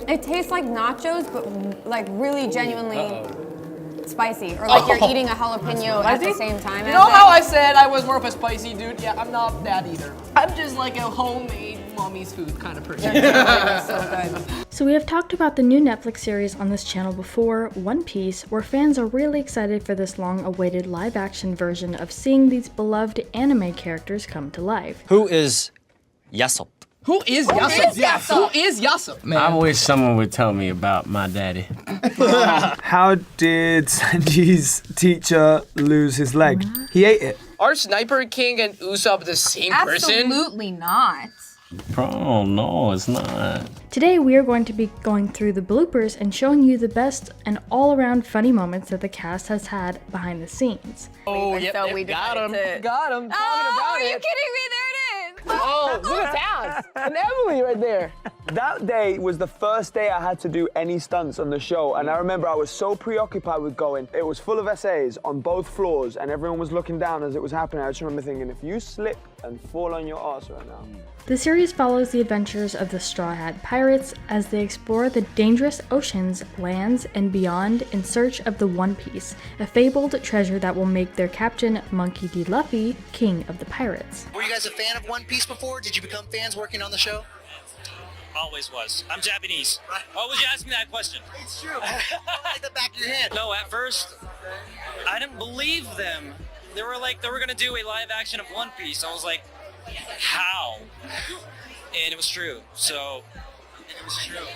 It tastes like nachos, but like really genuinely spicy, or like you're eating a jalapeno at the same time. You know how I said I was more of a spicy dude? Yeah, I'm not that either. I'm just like a homemade mommy's food kind of person. So good. So we have talked about the new Netflix series on this channel before, One Piece, where fans are really excited for this long-awaited live-action version of seeing these beloved anime characters come to life. Who is Yasop? Who is Yasop? Who is Yasop? Man. I wish someone would tell me about my daddy. How did Sanji's teacher lose his leg? He ate it. Are Sniper King and Usopp the same person? Absolutely not. Bro, no, it's not. Today we are going to be going through the bloopers and showing you the best and all-around funny moments that the cast has had behind the scenes. Oh, yep, so we got him. Got him. Oh, are you kidding me? There it is. Oh, look at Taz and Emily right there. That day was the first day I had to do any stunts on the show, and I remember I was so preoccupied with going. It was full of essays on both floors, and everyone was looking down as it was happening. I just remember thinking, if you slip and fall on your ass right now. The series follows the adventures of the Straw Hat Pirates as they explore the dangerous oceans, lands, and beyond in search of the One Piece, a fabled treasure that will make their captain, Monkey D. Luffy, king of the pirates. Were you guys a fan of One Piece before? Did you become fans working on the show? Always was. I'm Japanese. Why would you ask me that question? It's true. Like the back of your hand. No, at first, I didn't believe them. They were gonna do a live action of One Piece. I was like, how? And it was true. So, it was true.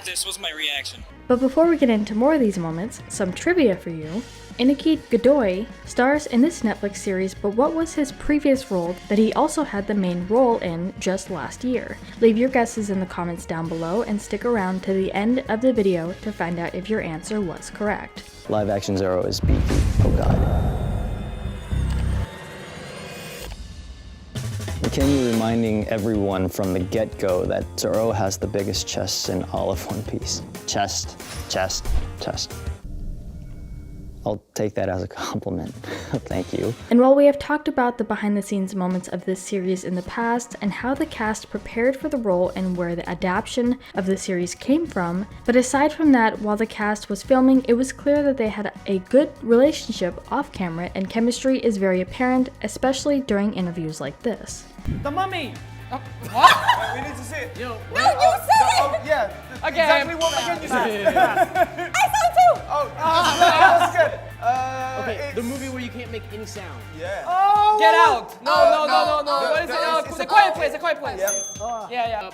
This was my reaction. But before we get into more of these moments, some trivia for you. Iñaki Godoy stars in this Netflix series, but what was his previous role that he also had the main role in just last year? Leave your guesses in the comments down below and stick around to the end of the video to find out if your answer was correct. Live action Zoro is beefy. Oh god. Mackenyu reminding everyone from the get-go that Zoro has the biggest chest in all of One Piece. Chest, chest, chest. I'll take that as a compliment. Thank you. And while we have talked about the behind-the-scenes moments of this series in the past and how the cast prepared for the role and where the adaptation of the series came from, but aside from that, while the cast was filming, it was clear that they had a good relationship off-camera and chemistry is very apparent, especially during interviews like this. The mummy. What? We need to see it. No, you said it! Yeah. Okay. Exactly what Mackenyu said. I saw too! That's good. Okay, the movie where you can't make any sound. Yeah. Oh, Get out! No. No. What is it? It's a quiet place. A quiet place. Yep. Yeah. Yeah.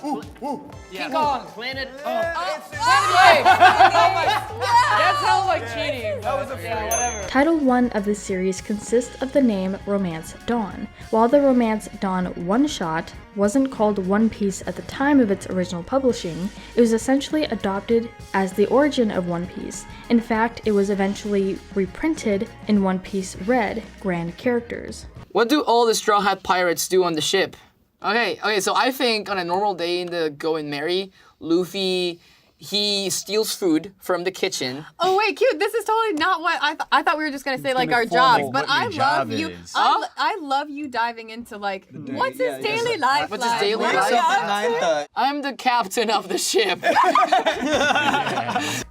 King Kong. Planet. Anyway. That sounds like cheating. That was a whatever. Title 1 of the series consists of the name Romance Dawn. While the Romance Dawn one-shot wasn't called One Piece at the time of its original publishing, it was essentially adopted as the origin of One Piece. In fact, it was eventually reprinted in One Piece Red Grand Characters. What do all the Straw Hat Pirates do on the ship? Okay, so I think on a normal day in the Going Merry, Luffy, he steals food from the kitchen. Oh wait, cute. This is totally not what I thought we were just gonna say, like our jobs. But I love you. I love you diving into like what's his daily life What's his daily like? life? I'm the captain of the ship.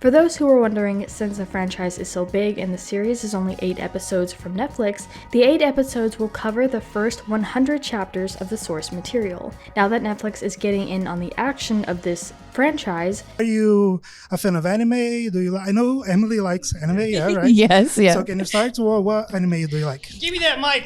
For those who were wondering, since the franchise is so big and the series is only 8 episodes from Netflix, the 8 episodes will cover the first 100 chapters of the source material. Now that Netflix is getting in on the action of this franchise. Are you a fan of anime? Do you? I know Emily likes anime, yeah, right? Yes, yeah. So can you start? What anime do you like? Give me that mic.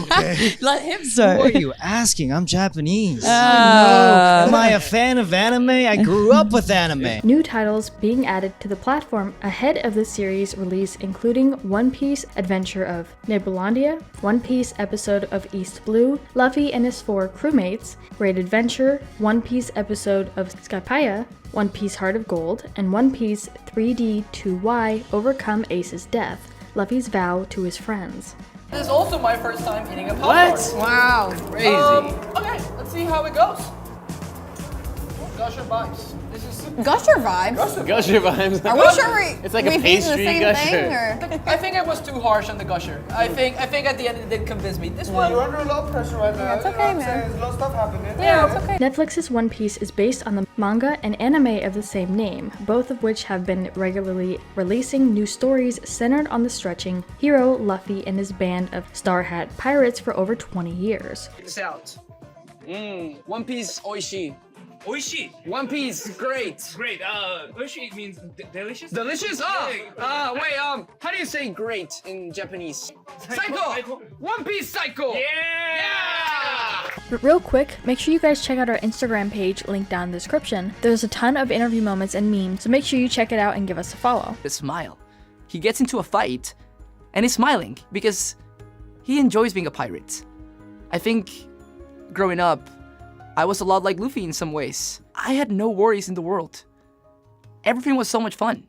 Okay. Let him start. Who are you asking? I'm Japanese. Am I a fan of anime? I grew up with anime. New titles being added to the platform ahead of the series release, including One Piece Adventure of Nebulandia, One Piece episode of East Blue, Luffy and his 4 crewmates, Great Adventure, One Piece episode of Skypiea, One Piece Heart of Gold, and One Piece 3D2Y Overcome Ace's Death, Luffy's vow to his friends. This is also my first time eating a popcorn. Wow. Crazy. Okay, let's see how it goes. Oh Gusher vibes. This is Gusher vibes. Gusher vibes. Are we sure It's like a we've eaten the pastry same gusher. thing, or? I think I was too harsh on the Gusher. I think at the end it did convince me. This one. You're under a lot of pressure right now. Yeah, it's you know okay, what I'm saying? man. There's a lot of stuff happening. Yeah, it's okay. Netflix's One Piece is based on the manga and anime of the same name, both of which have been regularly releasing new stories centered on the stretching hero Luffy and his band of Star Hat pirates for over 20 years. Check this out. One Piece oishi. Oishi. One Piece, great. Great. Oishi means delicious. Delicious? Wait, how do you say great in Japanese? Psycho! One Piece Psycho! Yeah! But real quick, make sure you guys check out our Instagram page linked down in the description. There's a ton of interview moments and memes, so make sure you check it out and give us a follow. The smile. He gets into a fight and he's smiling because he enjoys being a pirate. I think growing up, I was a lot like Luffy in some ways. I had no worries in the world. Everything was so much fun.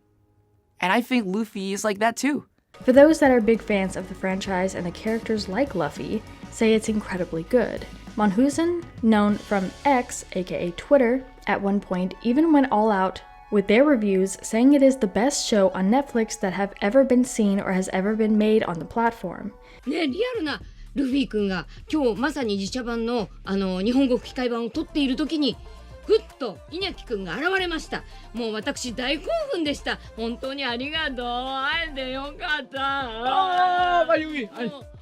And I think Luffy is like that too. For those that are big fans of the franchise and the characters like Luffy, say it's incredibly good. Monhusen, known from X, aka Twitter, at one point even went all out with their reviews, saying it is the best show on Netflix that have ever been seen or has ever been made on the platform. ね、リアルなルフィ君が今日まさに実写版の日本語吹き替え版を撮っている時にふっとイニャキ君が現れました。もう私大興奮でした。本当にありがとう。会えてよかった。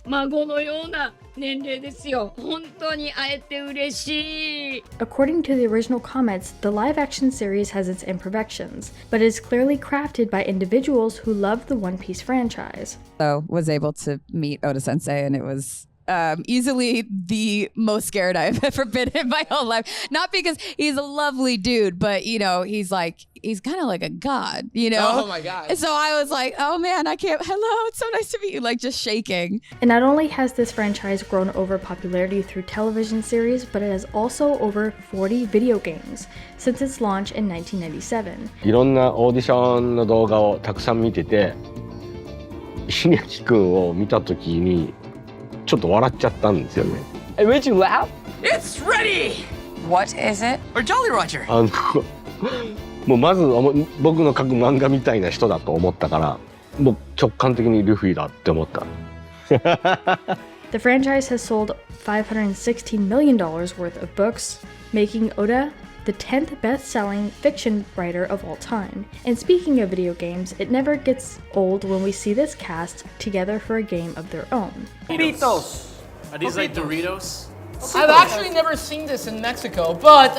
孫のような年齢ですよ。本当に会えて嬉しい。According to the original comments, the live-action series has its imperfections, but it is clearly crafted by individuals who love the One Piece franchise. So was able to meet Oda Sensei, and it was easily the most scared I've ever been in my whole life. Not because he's a lovely dude, but you know, he's kind of like a god, you know? Oh my God. And so I was like, oh man, hello, it's so nice to meet you, like just shaking. And not only has this franchise grown over popularity through television series, but it has also over 40 video games since its launch in 1997. いろんなオーディションの動画をたくさん見てて、ひねきくんを見たときにちょっと笑っちゃったんですよね。It made you laugh? It's ready! What is it? Or Jolly Roger? もうまず僕の描く漫画みたいな人だと思ったから、もう直感的にルフィだって思った。The franchise has sold $516 million worth of books, making Oda the 10th best-selling fiction writer of all time. And speaking of video games, it never gets old when we see this cast together for a game of their own. Tostitos. Are these like Doritos? I've actually never seen this in Mexico, but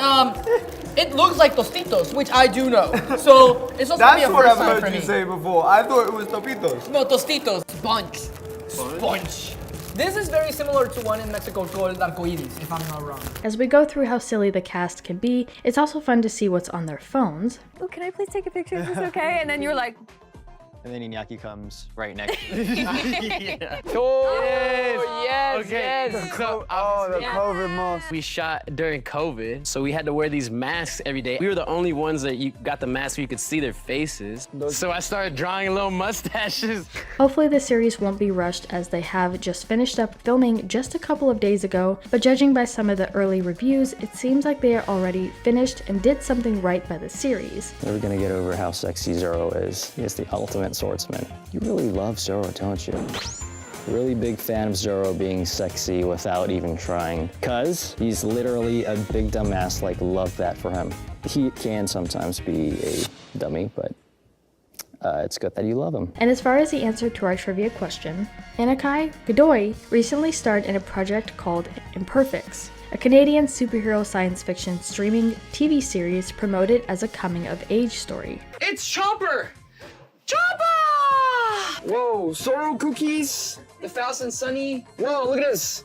it looks like Tostitos, which I do know. So it's also That's be a what first I've time heard for you me. say before. I thought it was Topitos. No, Tostitos, sponge. This is very similar to one in Mexico called Arcoiris, if I'm not wrong. As we go through how silly the cast can be, it's also fun to see what's on their phones. Oh, can I please take a picture? Is this okay? And then you're like, And then Iñaki comes right next. Yeah. Oh, yes, Okay. yes. So, the COVID mask. we shot during COVID, so we had to wear these masks every day. We were the only ones that you got the mask where you could see their faces. So I started drawing little mustaches. Hopefully the series won't be rushed as they have just finished up filming just a couple of days ago, but judging by some of the early reviews, it seems like they are already finished and did something right by the series. Never gonna get over how sexy Zoro is. He is the ultimate swordsman. You really love Zoro, don't you? Really big fan of Zoro being sexy without even trying. Cause he's literally a big dumbass, like love that for him. He can sometimes be a dummy, but it's good that you love him. And as far as the answer to our trivia question, Iñaki Godoy recently starred in a project called Imperfects, a Canadian superhero science fiction streaming TV series promoted as a coming-of-age story. It's Chopper! Chopper! Whoa, sorrow cookies, the Fast and Sunny. Whoa, look at this.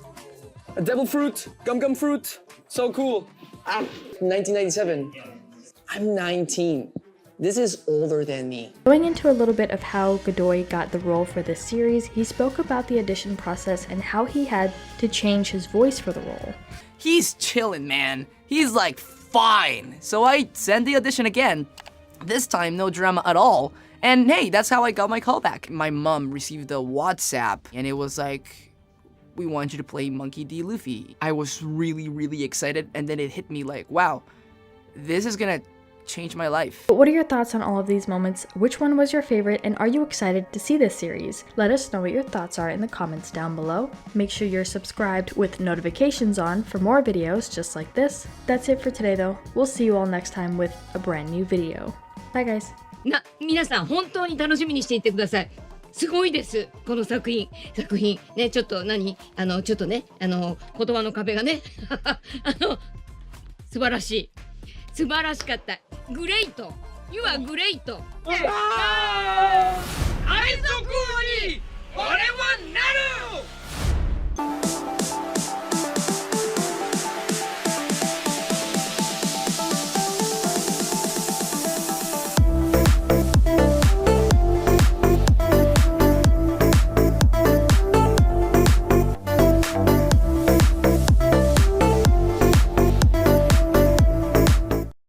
A devil fruit, gum fruit. So cool. 1997. I'm 19. This is older than me. Going into a little bit of how Godoy got the role for this series, he spoke about the audition process and how he had to change his voice for the role. He's chillin', man. He's like fine. So I sent the audition again. This time, no drama at all. And hey, that's how I got my callback. My mom received a WhatsApp and it was like, we want you to play Monkey D. Luffy. I was really, really excited, and then it hit me like, wow, this is gonna change my life. But what are your thoughts on all of these moments? Which one was your favorite, and are you excited to see this series? Let us know what your thoughts are in the comments down below. Make sure you're subscribed with notifications on for more videos just like this. That's it for today though. We'll see you all next time with a brand new video. Bye guys. 皆さん本当に楽しみにしていてください。すごいです。この作品ね、ちょっとちょっとね、言葉の壁がね、素晴らしい。素晴らしかった。グレイト。You are great。愛と空に俺はない。